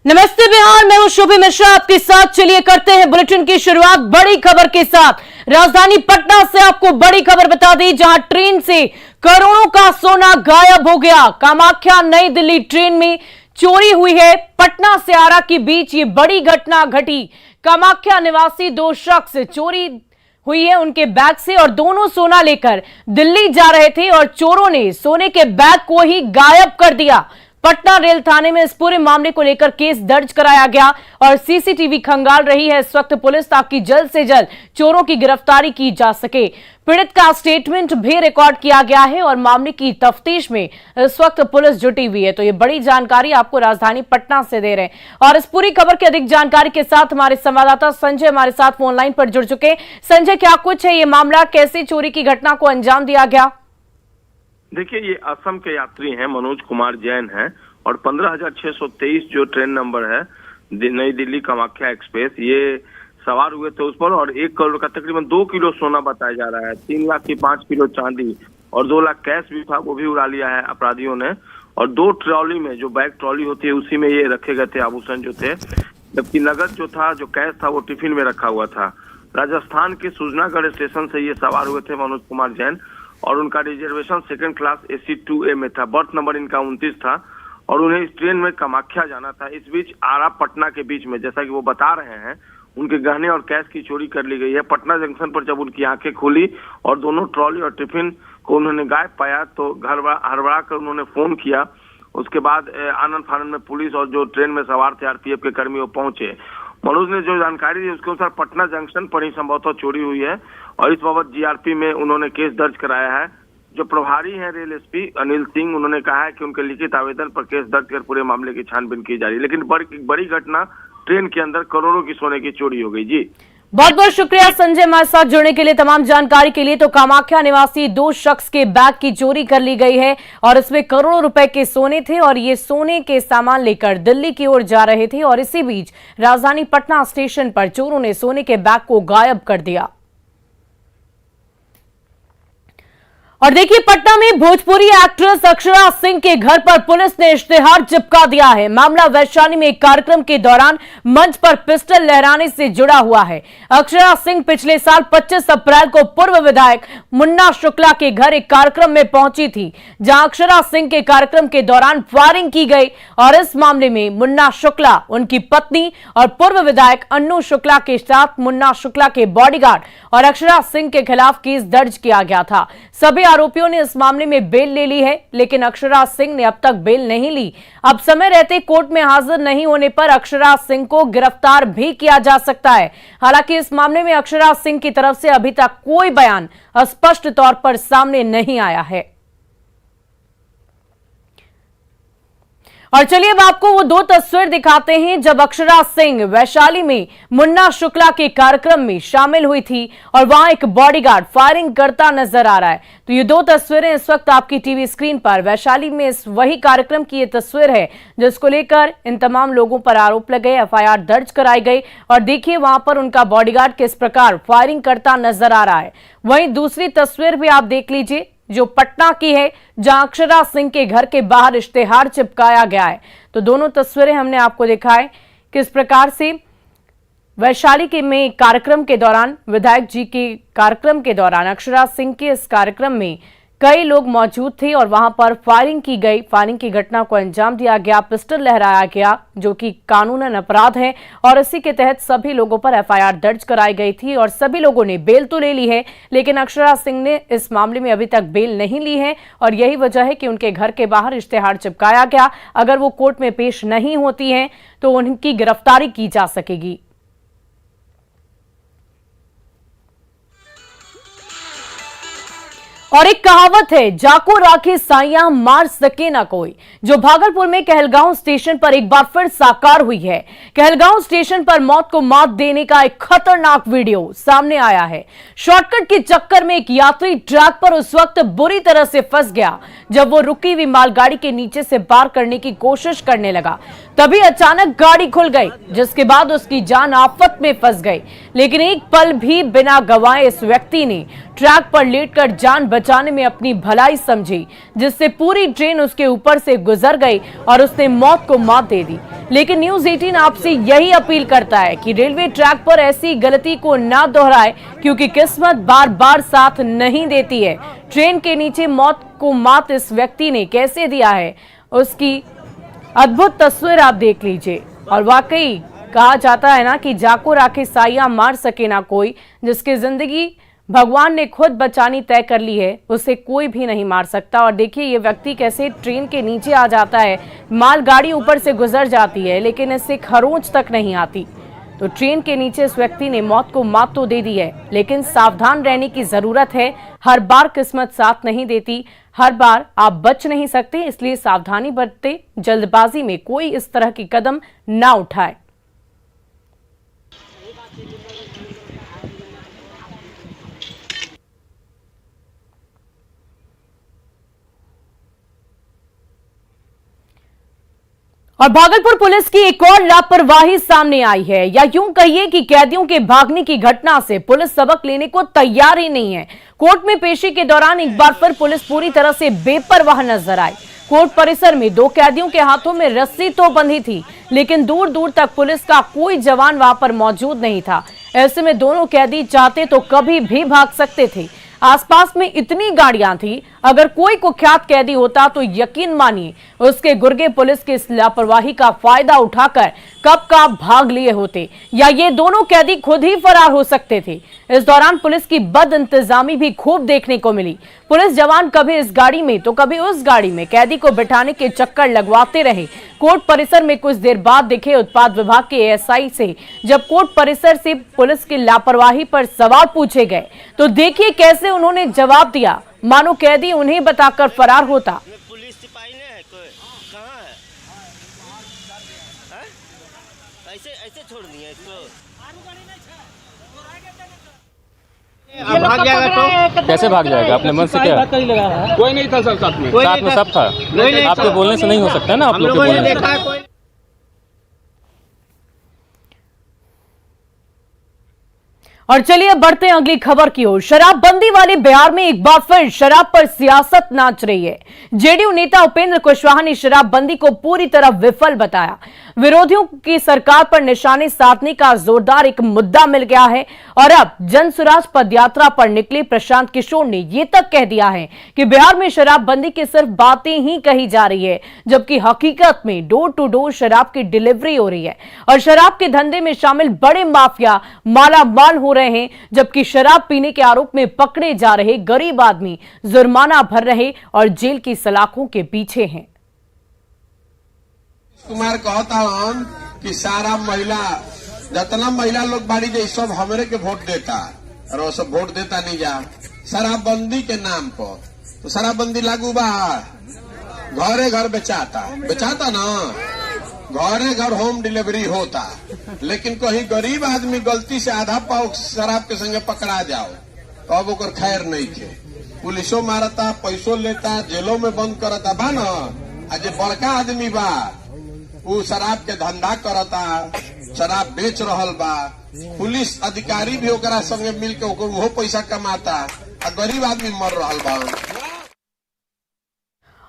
नमस्ते बिहार, मैं हूं शोभी मिश्रा आपके साथ। चलिए करते हैं बुलेटिन की शुरुआत बड़ी खबर के साथ। राजधानी पटना से आपको बड़ी खबर बता दी, जहां ट्रेन से करोड़ों का सोना गायब हो गया। कामाख्या नई दिल्ली ट्रेन में चोरी हुई है। पटना से आरा के बीच ये बड़ी घटना घटी। कामाख्या निवासी दो शख्स चोरी हुई है उनके बैग से और दोनों सोना लेकर दिल्ली जा रहे थे और चोरों ने सोने के बैग को ही गायब कर दिया। पटना रेल थाने में इस पूरे मामले को लेकर केस दर्ज कराया गया और सीसीटीवी खंगाल रही है इस वक्त पुलिस, ताकि जल्द से जल्द चोरों की गिरफ्तारी की जा सके। पीड़ित का स्टेटमेंट भी रिकॉर्ड किया गया है और मामले की तफ्तीश में इस वक्त पुलिस जुटी हुई है। तो ये बड़ी जानकारी आपको राजधानी पटना से दे रहे हैं और इस पूरी खबर की अधिक जानकारी के साथ हमारे संवाददाता संजय हमारे साथ फोन लाइन पर जुड़ चुके हैं। संजय, क्या कुछ है ये मामला, कैसे चोरी की घटना को अंजाम दिया गया? देखिए, ये असम के यात्री हैं, मनोज कुमार जैन हैं और 15,623 जो ट्रेन नंबर है नई दिल्ली कामाख्या एक्सप्रेस, ये सवार हुए थे उस पर और 1 करोड़ का तकरीबन 2 किलो सोना बताया जा रहा है। 3 लाख की 5 किलो चांदी और 2 लाख कैश भी था, वो भी उड़ा लिया है अपराधियों ने। और 2 ट्रॉली में, जो बैग ट्रॉली होती है उसी में ये रखे गए थे आभूषण जो थे, जबकि नगद जो था, जो कैश था, वो टिफिन में रखा हुआ था। राजस्थान के सुजनागढ़ स्टेशन से ये सवार हुए थे मनोज कुमार जैन और उनका reservation 2nd class AC 2A में था। बर्थ नंबर इनका 29 था और उन्हें इस ट्रेन में कामाख्या जाना था। इस बीच आरा पटना के बीच में, जैसा कि वो बता रहे हैं, उनके गहने और कैश की चोरी कर ली गई है। पटना जंक्शन पर जब उनकी आंखें खुली और दोनों ट्रॉली और टिफिन को उन्होंने गायब पाया तो हड़बड़ा कर उन्होंने फोन किया। उसके बाद आनंद फानंद में पुलिस और जो ट्रेन में सवार थे RPF के कर्मी वो पहुंचे। मनोज ने जो जानकारी दी उसके अनुसार पटना जंक्शन पर ही संभवतः चोरी हुई है और इस बाबत GRP में उन्होंने केस दर्ज कराया है। जो प्रभारी हैं रेल SP अनिल सिंह, उन्होंने कहा है कि उनके लिखित आवेदन पर केस दर्ज कर पूरे मामले की छानबीन की जा रही है। लेकिन बड़ी घटना, ट्रेन के अंदर करोड़ों की सोने की चोरी हो गई। जी बहुत बहुत शुक्रिया संजय हमारे साथ जुड़ने के लिए, तमाम जानकारी के लिए। तो कामाख्या निवासी 2 शख्स के बैग की चोरी कर ली गई है और इसमें करोड़ों रुपए के सोने थे और ये सोने के सामान लेकर दिल्ली की ओर जा रहे थे और इसी बीच राजधानी पटना स्टेशन पर चोरों ने सोने के बैग को गायब कर दिया। और देखिए, पटना में भोजपुरी एक्ट्रेस अक्षरा सिंह के घर पर पुलिस ने इश्तेहार चिपका दिया है। मामला वैशाली में एक कार्यक्रम के दौरान मंच पर पिस्टल लहराने से जुड़ा हुआ है। अक्षरा सिंह पिछले साल 25 अप्रैल को पूर्व विधायक मुन्ना शुक्ला के घर एक कार्यक्रम में पहुंची थी, जहां अक्षरा सिंह के कार्यक्रम के दौरान फायरिंग की गई और इस मामले में मुन्ना शुक्ला, उनकी पत्नी और पूर्व विधायक अन्नू शुक्ला के साथ मुन्ना शुक्ला के बॉडीगार्ड और अक्षरा सिंह के खिलाफ केस दर्ज किया गया था। सभी आरोपियों ने इस मामले में बेल ले ली है, लेकिन अक्षरा सिंह ने अब तक बेल नहीं ली। अब समय रहते कोर्ट में हाजिर नहीं होने पर अक्षरा सिंह को गिरफ्तार भी किया जा सकता है। हालांकि इस मामले में अक्षरा सिंह की तरफ से अभी तक कोई बयान स्पष्ट तौर पर सामने नहीं आया है। और चलिए अब आपको वो 2 तस्वीर दिखाते हैं जब अक्षरा सिंह वैशाली में मुन्ना शुक्ला के कार्यक्रम में शामिल हुई थी और वहां एक बॉडीगार्ड फायरिंग करता नजर आ रहा है। तो ये 2 तस्वीरें इस वक्त आपकी टीवी स्क्रीन पर वैशाली में इस वही कार्यक्रम की ये तस्वीर है जिसको लेकर इन तमाम लोगों पर आरोप लगे, FIR दर्ज कराई गई और देखिए वहां पर उनका बॉडीगार्ड किस प्रकार फायरिंग करता नजर आ रहा है। वहीं दूसरी तस्वीर भी आप देख लीजिए जो पटना की है, जहां अक्षरा सिंह के घर के बाहर इश्तेहार चिपकाया गया है। तो दोनों तस्वीरें हमने आपको दिखाए किस प्रकार से वैशाली के में कार्यक्रम के दौरान, विधायक जी के कार्यक्रम के दौरान अक्षरा सिंह के इस कार्यक्रम में कई लोग मौजूद थे और वहां पर फायरिंग की गई। फायरिंग की घटना को अंजाम दिया गया, पिस्टल लहराया गया, जो कि कानूनन अपराध है और इसी के तहत सभी लोगों पर FIR दर्ज कराई गई थी और सभी लोगों ने बेल तो ले ली है, लेकिन अक्षरा सिंह ने इस मामले में अभी तक बेल नहीं ली है और यही वजह है कि उनके घर के बाहर इश्तेहार चिपकाया गया। अगर वो कोर्ट में पेश नहीं होती हैं तो उनकी गिरफ्तारी की जा सकेगी। और एक कहावत है, जाको राखी साइयां मार सके ना कोई, जो भागलपुर में कहलगांव स्टेशन पर एक बार फिर साकार हुई है। कहलगांव स्टेशन पर मौत को मात देने का एक खतरनाक वीडियो सामने आया है। शॉर्टकट के चक्कर में एक यात्री ट्रैक पर उस वक्त बुरी तरह से फंस गया जब वो रुकी हुई मालगाड़ी के नीचे से पार करने की कोशिश करने लगा। तभी अचानक गाड़ी खुल गई, जिसके बाद उसकी जान आफत में फंस गई। लेकिन एक पल भी बिना गंवाए इस व्यक्ति ने ट्रैक पर लेटकर जान बचाने में अपनी भलाई समझी, जिससे पूरी ट्रेन उसके ऊपर से गुजर गई और उसने मौत को मात दे दी। लेकिन न्यूज़ 18 आपसे यही अपील करता है कि रेलवे ट्रैक पर ऐसी गलती को ना दोहराए, क्योंकि किस्मत बार बार साथ नहीं देती है। ट्रेन के नीचे मौत को मात इस व्यक्ति ने कैसे दिया है, उसकी अद्भुत तस्वीर आप देख लीजिए। और वाकई कहा जाता है ना कि जाको राखे साइया मार सके ना कोई, जिसकी जिंदगी भगवान ने खुद बचानी तय कर ली है, उसे कोई भी नहीं मार सकता। और देखिए ये व्यक्ति कैसे ट्रेन के नीचे आ जाता है, मालगाड़ी ऊपर से गुजर जाती है लेकिन इससे खरोंच तक नहीं आती। तो ट्रेन के नीचे इस व्यक्ति ने मौत को मात तो दे दी है, लेकिन सावधान रहने की जरूरत है। हर बार किस्मत साथ नहीं देती, हर बार आप बच नहीं सकते, इसलिए सावधानी बरतें, जल्दबाजी में कोई इस तरह की कदम ना उठाए। और भागलपुर पुलिस की एक और लापरवाही सामने आई है, या यूं कहिए कि कैदियों के भागने की घटना से पुलिस सबक लेने को तैयार ही नहीं है। कोर्ट में पेशी के दौरान एक बार फिर पुलिस पूरी तरह से बेपरवाह नजर आई। कोर्ट परिसर में दो कैदियों के हाथों में रस्सी तो बंधी थी, लेकिन दूर दूर तक पुलिस का कोई जवान वहां पर मौजूद नहीं था। ऐसे में दोनों कैदी चाहते तो कभी भी भाग सकते थे। आसपास में इतनी गाड़ियां थी, अगर कोई कुख्यात कैदी होता तो यकीन मानिए उसके गुर्गे पुलिस की इस लापरवाही का फायदा उठाकर कब का भाग लिए होते, या ये दोनों कैदी खुद ही फरार हो सकते थे। इस दौरान पुलिस की बद इंतजामी भी खूब देखने को मिली। पुलिस जवान कभी इस गाड़ी में तो कभी उस गाड़ी में कैदी को बिठाने के चक्कर लगवाते रहे। कोर्ट परिसर में कुछ देर बाद दिखे उत्पाद विभाग के एएसआई से जब कोर्ट परिसर से पुलिस की लापरवाही पर सवाल पूछे गए, तो देखिए कैसे उन्होंने जवाब दिया, मानो कैदी उन्हें बताकर फरार होता। पुलिस सिपाही ने है कोई कहाँ है? ऐसे छोड़ दिए इसको। भाग जाएगा तो कैसे भाग जाएगा? अपने मन से क्या? कोई नहीं था सर साथ में सब था। आपके बोलने से नहीं हो सकता है ना, आप लोग के बोलने से। देखा है कोई। और चलिए अब बढ़ते हैं अगली खबर की ओर। शराबबंदी वाले बिहार में एक बार फिर शराब पर सियासत नाच रही है। जेडीयू नेता उपेंद्र कुशवाहा ने शराबबंदी को पूरी तरह विफल बताया। विरोधियों की सरकार पर निशाने साधने का जोरदार एक मुद्दा मिल गया है। और अब जनसुराज पदयात्रा पर निकले प्रशांत किशोर ने यह तक कह दिया है कि बिहार में शराबबंदी की सिर्फ बातें ही कही जा रही है, जबकि हकीकत में डोर टू डोर शराब की डिलीवरी हो रही है और शराब के धंधे में शामिल बड़े माफिया मालामाल हो रहे हैं, जबकि शराब पीने के आरोप में पकड़े जा रहे गरीब आदमी जुर्माना भर रहे और जेल की सलाखों के पीछे हैं। कुमार कहता हूं कि सारा महिला जितना महिला लोग बाड़ी जे सब हमरे के वोट देता और वो सब वोट देता नहीं जा शराबबंदी के नाम पर। तो शराबबंदी लागू बा, घरे घर बेचाता ना, घरे घर होम डिलीवरी होता, लेकिन कहीं गरीब आदमी गलती से आधा पाव शराब के संगे पकड़ा जाओ तो अब ओकर खैर नहीं थे। पुलिसो मारता, पैसों लेता, जेलों में बंद करता बा ना। आज बड़का आदमी बा वो शराब के धंधा करता, शराब बेच रहल बा, पुलिस अधिकारी भी ओकरा संगे मिल के वो पैसा कमाता और गरीब आदमी मर रहल बा।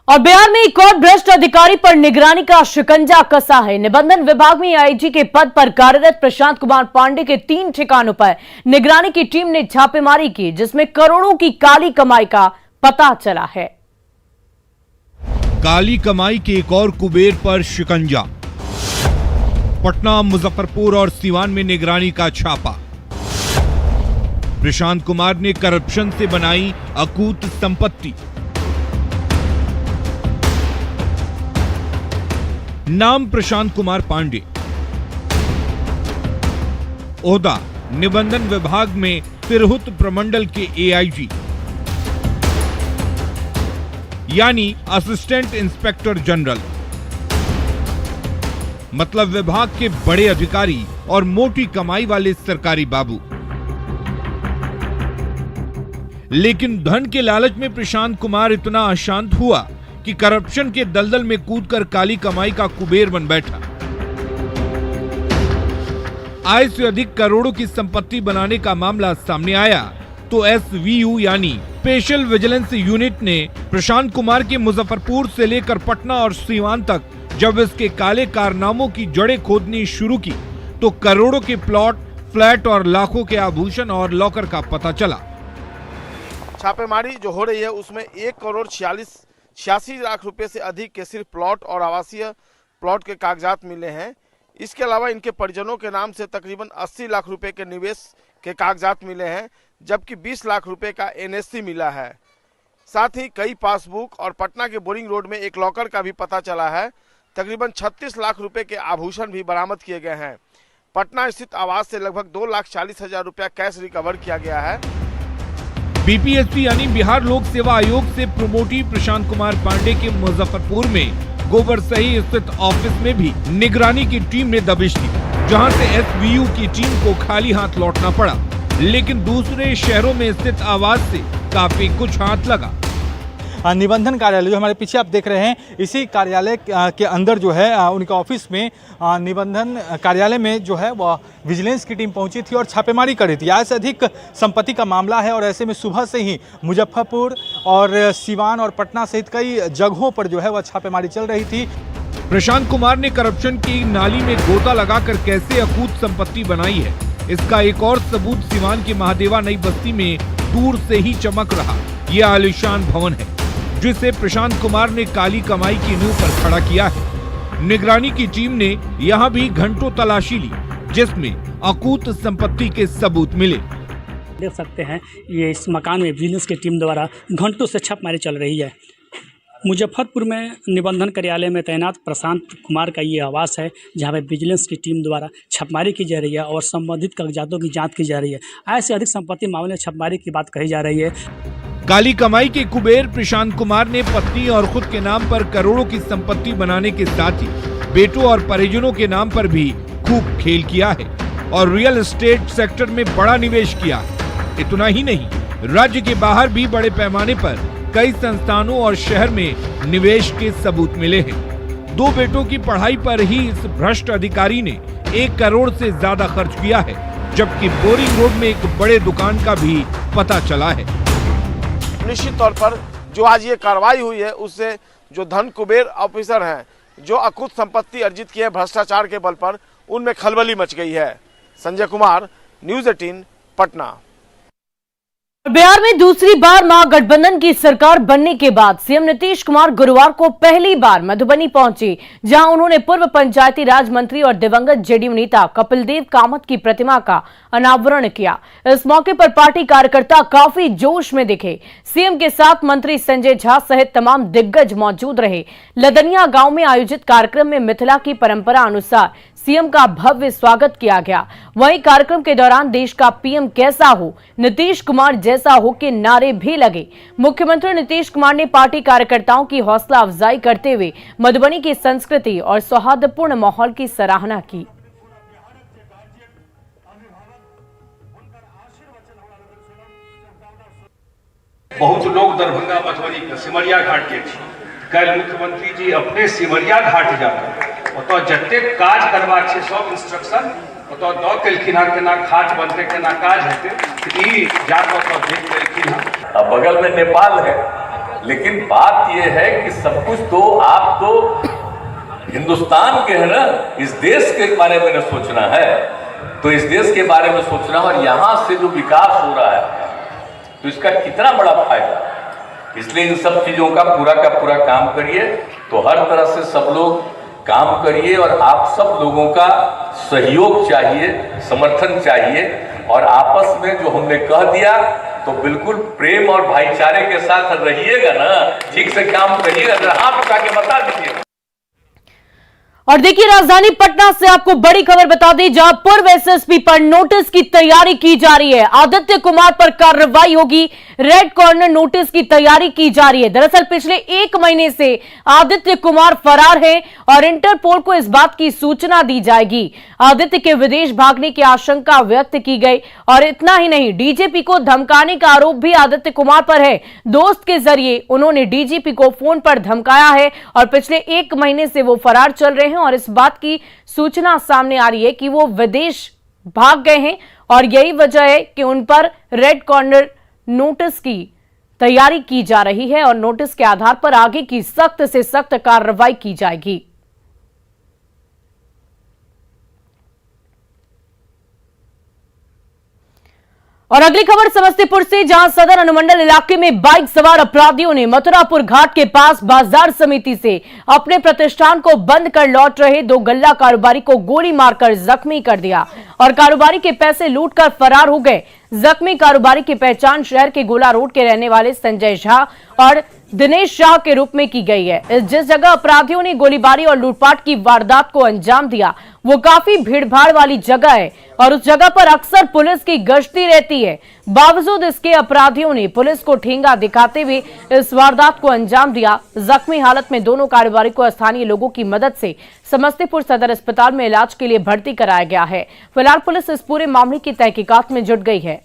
और बिहार में एक और भ्रष्ट अधिकारी पर निगरानी का शिकंजा कसा है। निबंधन विभाग में आईजी के पद पर कार्यरत प्रशांत कुमार पांडे के 3 ठिकानों पर निगरानी की टीम ने छापेमारी की, जिसमें करोड़ों की काली कमाई का पता चला है। काली कमाई के एक और कुबेर पर शिकंजा। पटना, मुजफ्फरपुर और सीवान में निगरानी का छापा। प्रशांत कुमार ने करप्शन से बनाई अकूत संपत्ति। नाम प्रशांत कुमार पांडे। ओहदा निबंधन विभाग में तिरहुत प्रमंडल के एआईजी यानी असिस्टेंट इंस्पेक्टर जनरल। मतलब विभाग के बड़े अधिकारी और मोटी कमाई वाले सरकारी बाबू। लेकिन धन के लालच में प्रशांत कुमार इतना अशांत हुआ कि करप्शन के दलदल में कूदकर काली कमाई का कुबेर बन बैठा। आय से अधिक करोड़ों की संपत्ति बनाने का मामला सामने आया तो SVU यानी स्पेशल विजिलेंस यूनिट ने प्रशांत कुमार के मुजफ्फरपुर से लेकर पटना और सीवान तक जब इसके काले कारनामों की जड़ें खोदनी शुरू की तो करोड़ों के प्लॉट, फ्लैट और लाखों के आभूषण और लॉकर का पता चला। छापेमारी जो हो रही है उसमें 1,46,86 लाख रुपए से अधिक के सिर्फ प्लॉट और आवासीय प्लॉट के कागजात मिले हैं। इसके अलावा इनके परिजनों के नाम से तकरीबन 80 लाख रुपए के निवेश के कागजात मिले हैं, जबकि 20 लाख रुपए का NSC मिला है। साथ ही कई पासबुक और पटना के बोरिंग रोड में एक लॉकर का भी पता चला है। तकरीबन 36 लाख रुपए के आभूषण भी बरामद किए गए हैं। पटना स्थित आवास से लगभग 2,40,000 रुपया कैश रिकवर किया गया है। BPSC यानी बिहार लोक सेवा आयोग से प्रमोटी प्रशांत कुमार पांडे के मुजफ्फरपुर में गोबरसही स्थित ऑफिस में भी निगरानी की टीम ने दबिश दी, जहां से SVU की टीम को खाली हाथ लौटना पड़ा, लेकिन दूसरे शहरों में स्थित आवास से काफी कुछ हाथ लगा। निबंधन कार्यालय जो हमारे पीछे आप देख रहे हैं, इसी कार्यालय के अंदर जो है उनके ऑफिस में निबंधन कार्यालय में जो है वह विजिलेंस की टीम पहुंची थी और छापेमारी करी थी। आय से अधिक संपत्ति का मामला है और ऐसे में सुबह से ही मुजफ्फरपुर और सीवान और पटना सहित कई जगहों पर जो है वह छापेमारी चल रही थी। प्रशांत कुमार ने करप्शन की नाली में गोता लगाकर कैसे अकूत संपत्ति बनाई है, इसका एक और सबूत सीवान की महादेवा नई बस्ती में दूर से ही चमक रहा। यह आलीशान भवन है जिसे प्रशांत कुमार ने काली कमाई की नींव पर खड़ा किया है। निगरानी की टीम ने यहाँ भी घंटों तलाशी ली, जिसमें अकूत संपत्ति के सबूत मिले। देख सकते हैं ये इस मकान में विजिलेंस की टीम द्वारा घंटों से छापेमारी चल रही है। मुजफ्फरपुर में निबंधन कार्यालय में तैनात प्रशांत कुमार का ये आवास है, जहां पे विजिलेंस की टीम द्वारा छापेमारी की जा रही है और संबंधित कागजातों की जांच की जा रही है। आय से अधिक संपत्ति मामले में छापेमारी की बात कही जा रही है। काली कमाई के कुबेर प्रशांत कुमार ने पत्नी और खुद के नाम पर करोड़ों की संपत्ति बनाने के साथ ही बेटों और परिजनों के नाम पर भी खूब खेल किया है और रियल एस्टेट सेक्टर में बड़ा निवेश किया है। इतना ही नहीं, राज्य के बाहर भी बड़े पैमाने पर कई संस्थानों और शहर में निवेश के सबूत मिले हैं। 2 बेटों की पढ़ाई पर ही इस भ्रष्ट अधिकारी ने 1 करोड़ से ज्यादा खर्च किया है, जबकि बोरिंग रोड में एक बड़े दुकान का भी पता चला है। निश्चित तौर पर जो आज ये कार्रवाई हुई है उससे जो धन कुबेर ऑफिसर हैं, जो अकुत संपत्ति अर्जित की है भ्रष्टाचार के बल पर, उनमें खलबली मच गई है। संजय कुमार, न्यूज़ 18 पटना। बिहार में दूसरी बार महागठबंधन की सरकार बनने के बाद सीएम नीतीश कुमार गुरुवार को पहली बार मधुबनी पहुंचे, जहां उन्होंने पूर्व पंचायती राज मंत्री और दिवंगत जेडीयू नेता कपिल देव कामत की प्रतिमा का अनावरण किया। इस मौके पर पार्टी कार्यकर्ता काफी जोश में दिखे। सीएम के साथ मंत्री संजय झा सहित तमाम दिग्गज मौजूद रहे। लदनिया गांव में आयोजित कार्यक्रम में मिथिला की परंपरा अनुसार सीएम का भव्य स्वागत किया गया। वहीं कार्यक्रम के दौरान देश का पीएम कैसा हो, नीतीश कुमार जैसा हो के नारे भी लगे। मुख्यमंत्री नीतीश कुमार ने पार्टी कार्यकर्ताओं की हौसला अफजाई करते हुए मधुबनी की संस्कृति और सौहार्दपूर्ण माहौल की सराहना की। बहुत लोग दरभंगा मधुबनी सिमरिया घाट के कल मुख्यमंत्री जी अपने सिमरिया घाट जाकर तो जते काज करवा छे सब इंस्ट्रक्शन तो द केलखिन केना घाट बनते केना काज हेते ई जाकर तो देख केलखिन। अब बगल में नेपाल है, लेकिन बात ये है कि सब कुछ तो आप तो हिंदुस्तान के है ना, इस देश के बारे में सोचना है, तो इस देश के बारे में सोचना और यहाँ से जो विकास हो रहा है तो इसका कितना बड़ा फायदा। इसलिए इन सब चीजों का पूरा काम करिए, तो हर तरह से सब लोग काम करिए और आप सब लोगों का सहयोग चाहिए, समर्थन चाहिए और आपस में जो हमने कह दिया तो बिल्कुल प्रेम और भाईचारे के साथ रहिएगा ना, ठीक से काम करिएगा। हाथ उठा के बता दीजिए। और देखिए, राजधानी पटना से आपको बड़ी खबर बता दी, जहां पूर्व एसएसपी पर नोटिस की तैयारी की जा रही है। आदित्य कुमार पर कार्रवाई होगी, रेड कॉर्नर नोटिस की तैयारी की जा रही है। दरअसल पिछले 1 महीने से आदित्य कुमार फरार है और इंटरपोल को इस बात की सूचना दी जाएगी। आदित्य के विदेश भागने की आशंका व्यक्त की गई और इतना ही नहीं, डीजीपी को धमकाने का आरोप भी आदित्य कुमार पर है। दोस्त के जरिए उन्होंने डीजीपी को फोन पर धमकाया है और पिछले 1 महीने से वो फरार चल रहे हैं और इस बात की सूचना सामने आ रही है कि वो विदेश भाग गए हैं और यही वजह है कि उन पर रेड कॉर्नर नोटिस की तैयारी की जा रही है और नोटिस के आधार पर आगे की सख्त से सख्त कार्रवाई की जाएगी। और अगली खबर समस्तीपुर से, जहां सदर अनुमंडल इलाके में बाइक सवार अपराधियों ने मथुरापुर घाट के पास बाजार समिति से अपने प्रतिष्ठान को बंद कर लौट रहे 2 गल्ला कारोबारी को गोली मारकर जख्मी कर दिया और कारोबारी के पैसे लूटकर फरार हो गए। जख्मी कारोबारी की पहचान शहर के गोला रोड के रहने वाले संजय झा और दिनेश शाह के रूप में की गई है। जिस जगह अपराधियों ने गोलीबारी और लूटपाट की वारदात को अंजाम दिया वो काफी भीड़भाड़ वाली जगह है और उस जगह पर अक्सर पुलिस की गश्ती रहती है। बावजूद इसके अपराधियों ने पुलिस को ठेंगा दिखाते हुए इस वारदात को अंजाम दिया। जख्मी हालत में दोनों कारोबारी को स्थानीय लोगों की मदद से समस्तीपुर सदर अस्पताल में इलाज के लिए भर्ती कराया गया है। फिलहाल पुलिस इस पूरे मामले की तहकीकात में जुट गई है।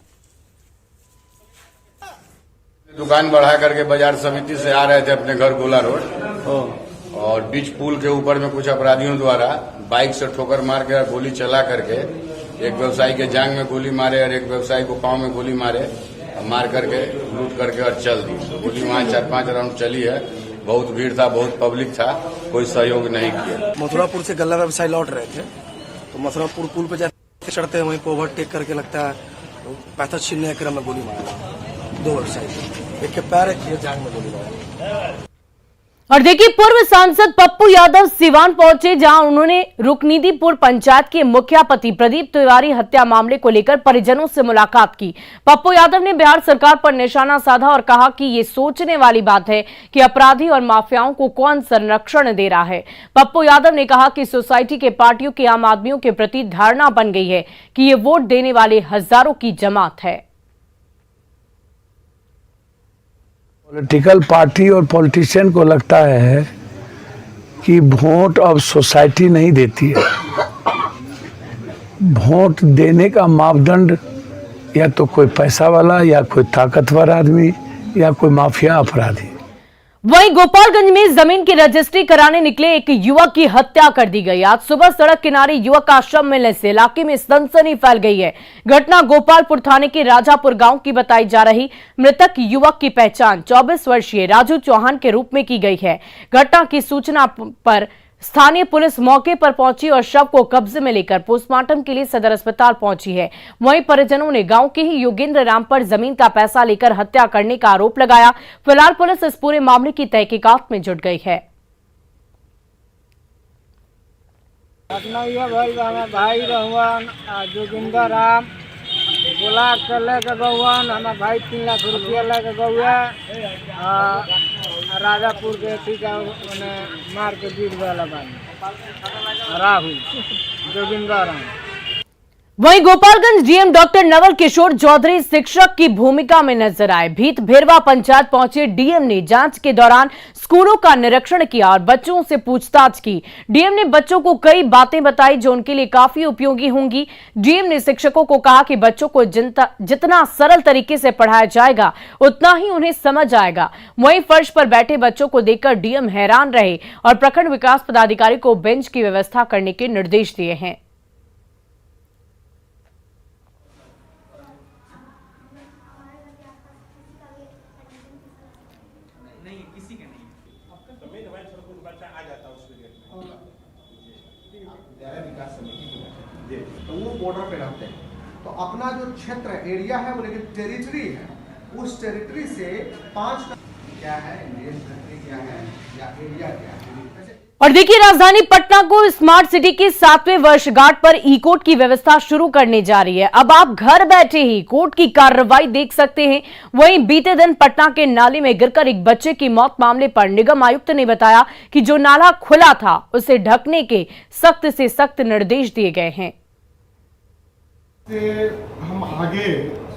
दुकान बढ़ा करके बाजार समिति से आ रहे थे अपने घर गोला रोड और बीच पुल के ऊपर में कुछ अपराधियों द्वारा बाइक से ठोकर मार के और गोली चला करके एक व्यवसायी के जांग में गोली मारे और एक व्यवसायी को पांव में गोली मारे, मार करके लूट करके और चल दी। गोली वहां 4-5 राउंड चली है। बहुत भीड़ था, बहुत पब्लिक था, कोई सहयोग नहीं किया। मथुरापुर से गल्ला व्यवसायी लौट रहे थे तो मथुरापुर पुल पे जाते चढ़ते हैं, वहीं पे ओवरटेक करके लगता है पैसा छीनने के क्रम में गोली मारा 2 व्यवसायी, एक के पैर एक के जांग में गोली मारा। और देखिए, पूर्व सांसद पप्पू यादव सिवान पहुंचे, जहां उन्होंने रुकनीदीपुर पंचायत के मुखिया पति प्रदीप तिवारी हत्या मामले को लेकर परिजनों से मुलाकात की। पप्पू यादव ने बिहार सरकार पर निशाना साधा और कहा कि ये सोचने वाली बात है कि अपराधी और माफियाओं को कौन संरक्षण दे रहा है। पप्पू यादव ने कहा कि सोसाइटी के पार्टियों की आम आदमियों के प्रति धारणा बन गई है कि ये वोट देने वाले हजारों की जमात है। पॉलिटिकल पार्टी और पॉलिटिशियन को लगता है कि वोट अब सोसाइटी नहीं देती है। वोट देने का मापदंड या तो कोई पैसा वाला या कोई ताकतवर आदमी या कोई माफिया अपराधी। वहीं गोपालगंज में जमीन की रजिस्ट्री कराने निकले एक युवक की हत्या कर दी गई। आज सुबह सड़क किनारे युवक का शव मिलने से इलाके में सनसनी फैल गई है। घटना गोपालपुर थाने के राजापुर गांव की बताई जा रही। मृतक युवक की पहचान 24 वर्षीय राजू चौहान के रूप में की गई है। घटना की सूचना पर स्थानीय पुलिस मौके पर पहुंची और शव को कब्जे में लेकर पोस्टमार्टम के लिए सदर अस्पताल पहुंची है। वहीं परिजनों ने गांव के ही योगेंद्र राम पर जमीन का पैसा लेकर हत्या करने का आरोप लगाया। फिलहाल पुलिस इस पूरे मामले की तहकीकात में जुट गई है। भाई जोगिंदर राम बोला के लेके गौवन हमारे भाई 3 लाख रुपया लेके गौआ राजापुर के ठीक है मार के बीट वाला राहुल जोगिंदर राम। वहीं गोपालगंज डीएम डॉक्टर नवल किशोर चौधरी शिक्षक की भूमिका में नजर आए। भीत भेरवा पंचायत पहुंचे डीएम ने जांच के दौरान स्कूलों का निरीक्षण किया और बच्चों से पूछताछ की। डीएम ने बच्चों को कई बातें बताई जो उनके लिए काफी उपयोगी होंगी। डीएम ने शिक्षकों को कहा कि बच्चों को जितना सरल तरीके से पढ़ाया जाएगा उतना ही उन्हें समझ आएगा। वहीं फर्श पर बैठे बच्चों को देखकर डीएम हैरान रहे और प्रखंड विकास पदाधिकारी को बेंच की व्यवस्था करने के निर्देश दिए हैं। तो वो बॉर्डर पे रहते हैं, तो अपना जो क्षेत्र एरिया है वो लेकिन टेरिटरी है, उस टेरिटरी से 5 क्या है, इंडियन कंट्री क्या है या एरिया क्या है। और देखिए, राजधानी पटना को स्मार्ट सिटी की 7वें वर्षगांठ पर ई कोर्ट की व्यवस्था शुरू करने जा रही है। अब आप घर बैठे ही कोर्ट की कार्रवाई देख सकते हैं। वहीं बीते दिन पटना के नाले में गिरकर एक बच्चे की मौत मामले पर निगम आयुक्त ने बताया कि जो नाला खुला था उसे ढकने के सख्त से सख्त निर्देश दिए गए हैं। हम आगे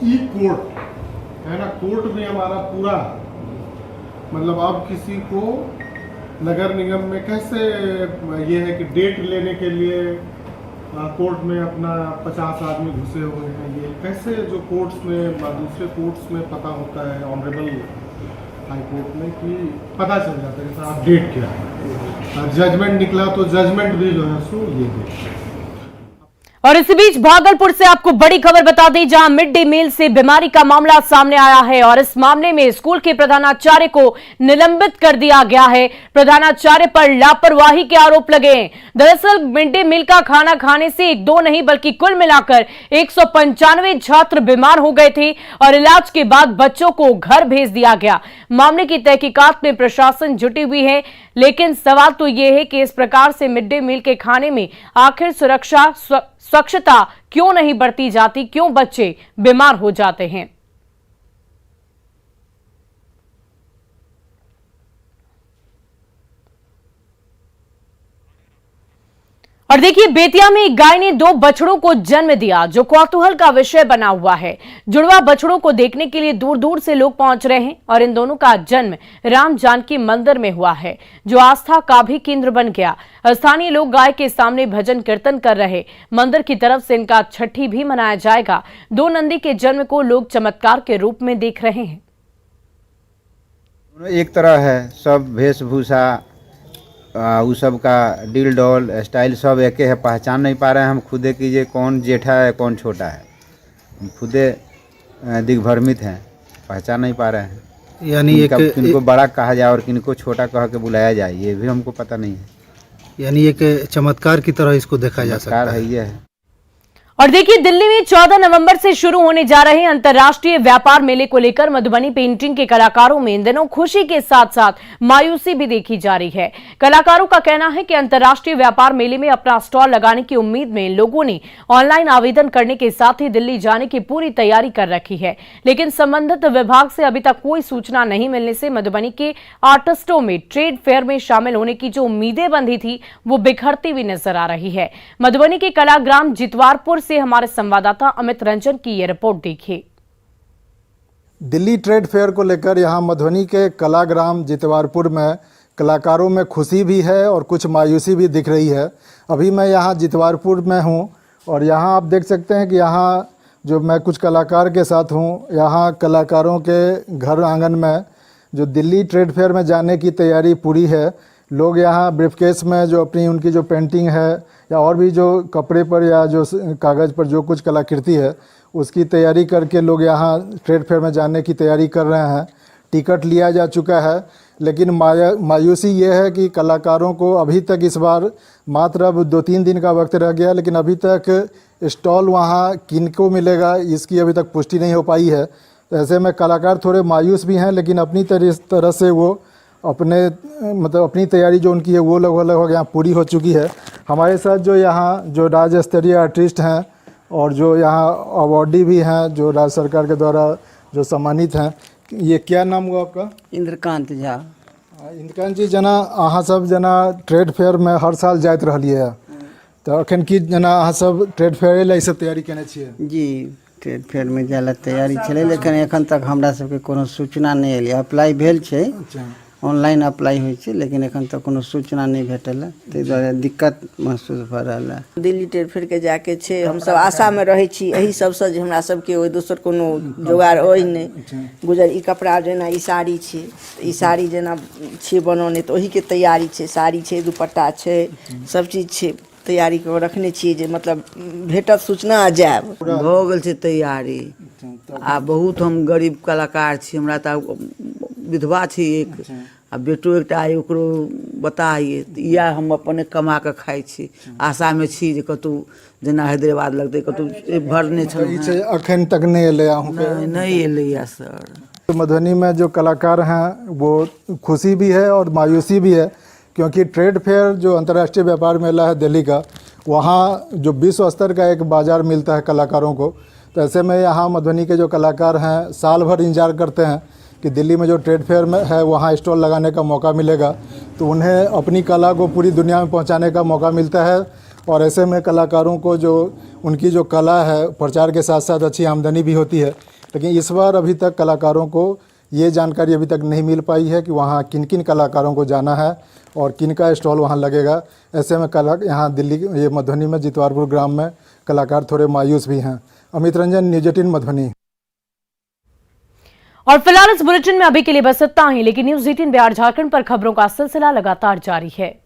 ई कोर्ट है ना, कोर्ट में हमारा पूरा मतलब अब किसी को नगर निगम में कैसे ये है कि डेट लेने के लिए कोर्ट में अपना 50 आदमी घुसे हुए हैं, ये कैसे जो कोर्ट्स में दूसरे कोर्ट्स में पता होता है ऑनरेबल हाई कोर्ट में कि पता चल जाता है कि साहब डेट क्या है, जजमेंट निकला तो जजमेंट भी जो है सो ये और इसी बीच भागलपुर से आपको बड़ी खबर बता दें, जहां मिड डे मील से बीमारी का मामला सामने आया है और इस मामले में स्कूल के प्रधानाचार्य को निलंबित कर दिया गया है। प्रधानाचार्य पर लापरवाही के आरोप लगे हैं। दरअसल मिड डे मील का खाना खाने से एक दो नहीं बल्कि कुल मिलाकर 195 छात्र बीमार हो गए थे और इलाज के बाद बच्चों को घर भेज दिया गया। मामले की तहकीकात में प्रशासन जुटी हुई है, लेकिन सवाल तो यह है कि इस प्रकार से मिड डे मील के खाने में आखिर सुरक्षा स्वच्छता क्यों नहीं बरती जाती, क्यों बच्चे बीमार हो जाते हैं। और देखिए, बेतिया में एक गाय ने 2 बछड़ों को जन्म दिया, जो कौतूहल का विषय बना हुआ है। जुड़वा बछड़ों को देखने के लिए दूर दूर से लोग पहुंच रहे हैं और इन दोनों का जन्म राम जानकी मंदिर में हुआ है, जो आस्था का भी केंद्र बन गया। स्थानीय लोग गाय के सामने भजन कीर्तन कर रहे। मंदिर की तरफ से इनका छठी भी मनाया जाएगा। 2 नंदी के जन्म को लोग चमत्कार के रूप में देख रहे हैं। एक तरह है, सब वेशभूषा वो सब का डील डॉल स्टाइल सब एक है, पहचान नहीं पा रहे हैं हम खुदे की ये कौन जेठा है कौन छोटा है। हम खुदे दिग्भ्रमित हैं, पहचान नहीं पा रहे हैं। यानी किनको बड़ा कहा जाए और किनको छोटा कह के बुलाया जाए, ये भी हमको पता नहीं है। यानी एक चमत्कार की तरह इसको देखा जा सकता है। ये है। और देखिए, दिल्ली में 14 नवंबर से शुरू होने जा रहे अंतर्राष्ट्रीय व्यापार मेले को लेकर मधुबनी पेंटिंग के कलाकारों में इन दिनों खुशी के साथ साथ मायूसी भी देखी जा रही है। कलाकारों का कहना है कि अंतर्राष्ट्रीय व्यापार मेले में अपना स्टॉल लगाने की उम्मीद में लोगों ने ऑनलाइन आवेदन करने के साथ ही दिल्ली जाने की पूरी तैयारी कर रखी है, लेकिन संबंधित विभाग से अभी तक कोई सूचना नहीं मिलने से मधुबनी के आर्टिस्टों में ट्रेड फेयर में शामिल होने की जो उम्मीदें बंधी थी वो बिखरती हुई नजर आ रही है। मधुबनी के कलाग्राम जितवारपुर से हमारे संवाददाता अमित रंजन की यह रिपोर्ट देखिए। दिल्ली ट्रेड फेयर को लेकर यहां मधुबनी के कलाग्राम जितवारपुर में कलाकारों में खुशी भी है और कुछ मायूसी भी दिख रही है। अभी मैं यहां जितवारपुर में हूं और यहां आप देख सकते हैं कि यहां जो मैं कुछ कलाकार के साथ हूं, यहां कलाकारों के घर आंगन में जो दिल्ली ट्रेड फेयर में जाने की तैयारी पूरी है। लोग यहाँ ब्रीफकेस में जो अपनी उनकी जो पेंटिंग है या और भी जो कपड़े पर या जो कागज़ पर जो कुछ कलाकृति है उसकी तैयारी करके लोग यहाँ ट्रेड फेयर में जाने की तैयारी कर रहे हैं। टिकट लिया जा चुका है, लेकिन मायूसी ये है कि कलाकारों को अभी तक इस बार मात्र अब 2-3 दिन का वक्त रह गया, लेकिन अभी तक स्टॉल वहाँ किनको मिलेगा इसकी अभी तक पुष्टि नहीं हो पाई है। तो ऐसे में कलाकार थोड़े मायूस भी हैं, लेकिन अपनी तरह से वो अपनी तैयारी जो उनकी है वो लगभग यहाँ पूरी हो चुकी है। हमारे साथ जो यहाँ जो राज्य स्तरीय आर्टिस्ट हैं और जो यहाँ अवार्डी भी हैं जो राज्य सरकार के द्वारा जो सम्मानित हैं, ये क्या नाम हुआ आपका? इंद्रकांत झा। इंद्रकांत जी, जना अहाँ सब जना ट्रेड फेयर में हर साल जाइत रहलिए है, तो अखन की जना अहाँ सब ट्रेड फेयर ला सब तैयारी केने छियै? जी, ट्रेड फेयर में जाए ला तैयारी छलै, लेकिन एखन तक हमरा सबके कोनो सूचना नहीं एलै। अप्लाई भेल छै, ऑनलाइन अप्लाई होइ छै, लेकिन एखन तक कोनो सूचना नहीं भेटल है, ताहि दुआरे दिक्कत महसूस भऽ रहल है। दिल्ली ट्रेड फेयर के जाके छै, हमसब आशा में रहै छी एही सबसँ जे हमरा सबके ओइ दोसर कोनो जोगाड़ ओइ नहि गुजर। ई कपड़ा जेना ई साड़ी छै, ई साड़ी जेना छै बनौने तऽ ओही के तैयारी छै। साड़ी छै, दुपट्टा छै, सब चीज छै, तैयारी कऽ रखने छियै जे मतलब भेटत सूचना आ जायब। भऽ गेल छै तैयारी। आ बहुत हम गरीब कलाकार छी, हमरा तऽ विधवा छी एक, आ बेटो एकटा अइ, ओकरो बताइए इएह हम अपने कमा कऽ खाइ छी। आशामे छी जे कतहु जेना हैदराबाद लगतै कतहु भरने छलहुँ, अखन तक नहीं एलै अहूँके? नहीं एलैया सर। मधुबनी में जो कलाकार हैं वो खुशी भी है और मायूसी भी है, क्योंकि ट्रेड फेयर जो अंतर्राष्ट्रीय व्यापार मेला है दिल्ली का, वहाँ जो विश्व स्तर का एक बाज़ार मिलता है कलाकारों को। तो ऐसे में यहाँ मधुबनी के जो कलाकार हैं साल भर इंतजार करते हैं कि दिल्ली में जो ट्रेड फेयर में है वहाँ स्टॉल लगाने का मौका मिलेगा, तो उन्हें अपनी कला को पूरी दुनिया में पहुँचाने का मौका मिलता है। और ऐसे में कलाकारों को जो उनकी जो कला है प्रचार के साथ साथ अच्छी आमदनी भी होती है। लेकिन इस बार अभी तक कलाकारों को ये जानकारी अभी तक नहीं मिल पाई है कि वहाँ किन किन कलाकारों को जाना है और किन का स्टॉल वहाँ लगेगा। ऐसे में यहाँ दिल्ली ये मधुबनी में जितवारपुर ग्राम में कलाकार थोड़े मायूस भी हैं। अमित रंजन, न्यूज 18 मधुबनी। और फिलहाल इस बुलेटिन में अभी के लिए बस इतना ही, लेकिन न्यूज 18 बिहार झारखंड पर खबरों का सिलसिला लगातार जारी है।